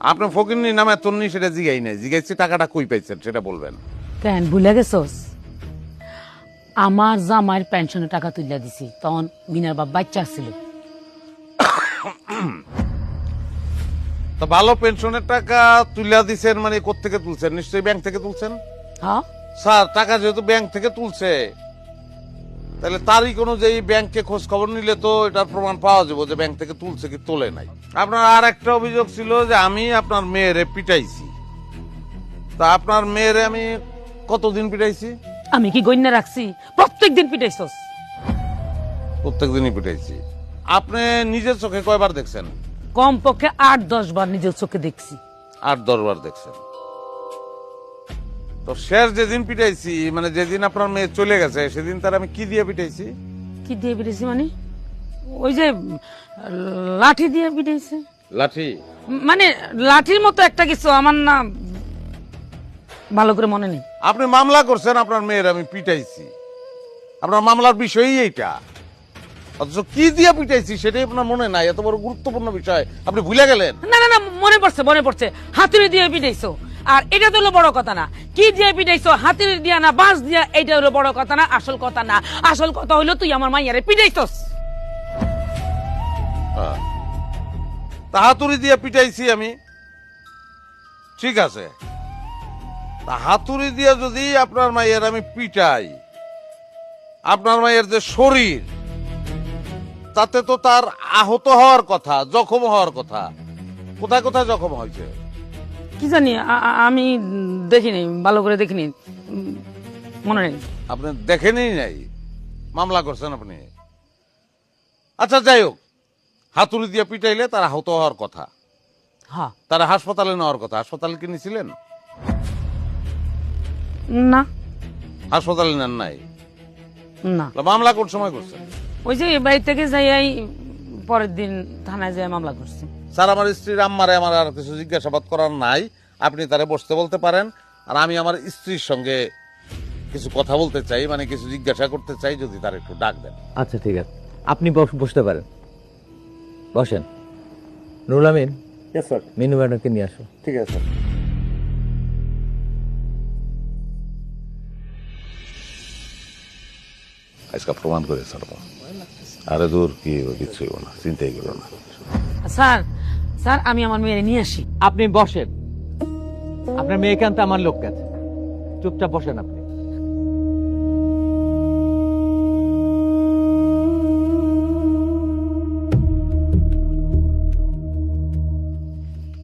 আপনি ফকিরনি নামে তন্নি সেটা জিগাই নাই, জিগাইছি টাকাটা কই পাইছেন সেটা বলবেন। কেন ভুলে গেছস? আমার জামাইয়ের পেনশনের টাকা তুলে দিছি, তখন মিনার বাপ বাচ্চা ছিল। তো ভালো পেনশনের টাকা তুলে দিছেন মানে কোত্থেকে তুলছেন? নিশ্চয়ই ব্যাংক থেকে তুলছেন। হ্যাঁ, স্যার টাকা যেহেতু ব্যাংক থেকে তুলছে, তাহলে তারিখ অনুযায়ী ব্যাংকে খোঁজ খবর নিলে তো এটার প্রমাণ পাওয়া যাবে যে ব্যাংক থেকে তুলছে কি তোলে নাই। আপনার আর একটা অভিযোগ ছিল যে আমি আপনার মেয়েরে পিটাইছি। তা আপনার মেয়েরে আমি কতদিন পিটাইছি? আমি কি গণ্য রাখছি? প্রত্যেকদিন পিটাইছস। প্রত্যেকদিনই পিটাইছি। আপনি নিজের চোখে কয়বার দেখছেন? কমপক্ষে 8-10 বার নিজের চোখে দেখছি। 8-10 বার দেখছেন। তো শেষ যেদিন পিটাইছি, মানে যেদিন আপনার মেয়ে চলে গেছে, সেদিন তার আমি কি দিয়ে পিটাইছি? কি দিয়ে পিটাইছি মানে? ওই যে লাঠি দিয়ে পিটাইছে। লাঠি? মানে লাঠির মতো একটা কিছু, আমার না ভালো করে মনে নেই। আপনি মামলা করছেন আপনার মেয়ের আমি পিটাইছি, আপনার মামলার বিষয়ই এইটা। অথচ কি দিয়ে পিটাইছি সেটাই আপনার মনে নাই। এত বড় গুরুত্বপূর্ণ বিষয় আপনি ভুলে গেলেন। না না না, মনে পড়ছে মনে পড়ছে। হাতুড়ি দিয়ে পিটাইছো, আর এটা তো হলো বড় কথা না। কি দিয়ে পিটাইছো, হাতুড়ি দিয়া না বাঁশ দিয়া, এটা হলো বড় কথা না, আসল কথা না। আসল কথা হইলো তুই আমার মাইয়ারে পিটাইছস। তা হাতুড়ি দিয়ে পিটাইছি আমি, ঠিক আছে। তা হাতুড়ি দিয়ে যদি আপনার মায়ের আমি পিটাই, আপনার মায়ের যে শরীর, তাতে তো তার আহত হওয়ার কথা, জখম হওয়ার কথা। কোথায় কোথায় জখম হয়েছে? কি জানি, আমি দেখিনি, ভালো করে দেখিনি, মনে নেই। আপনি দেখেনই নাই, মামলা করছেন আপনি। আচ্ছা যাই হোক, হাতুড়ি দিয়ে পিটাইলে তার আহত হওয়ার কথা, হ্যাঁ। তারা হাসপাতালে নেওয়ার কথা। হাসপাতালে কি নিয়েছিলেন? না হাসপাতালে নেন নাই? না, মামলা কোন সময় করছেন? ওই যে বাড়ি থেকে যাই পরের দিন থানায় যাই মামলা করছি। স্যার, আমার স্ত্রীর আম্মারে আমার আর কিছু জিজ্ঞাসাবাদ করার নাই, আপনি তারে বসতে বলতে পারেন। আর আমি আমার স্ত্রীর সঙ্গে কিছু কথা বলতে চাই, মানে কিছু জিজ্ঞাসা করতে চাই, যদি তার একটু ডাক দেন। আচ্ছা ঠিক আছে, আপনি বসতে পারেন, বসেন। নুরুল আমিন, মিনু ম্যাডামকে নিয়ে আসো। ঠিক আছে। আজকে প্রমাণ করে ছাড়বো। আরে দূর, কি কিছু না, চিন্তাই করো না। স্যার, স্যার আমি আমার মেয়েরে নিয়ে আসি। আপনি বসেন, আপনার মেয়েকে আনতে আমার লোক গেছে, চুপচাপ বসেন আপনি।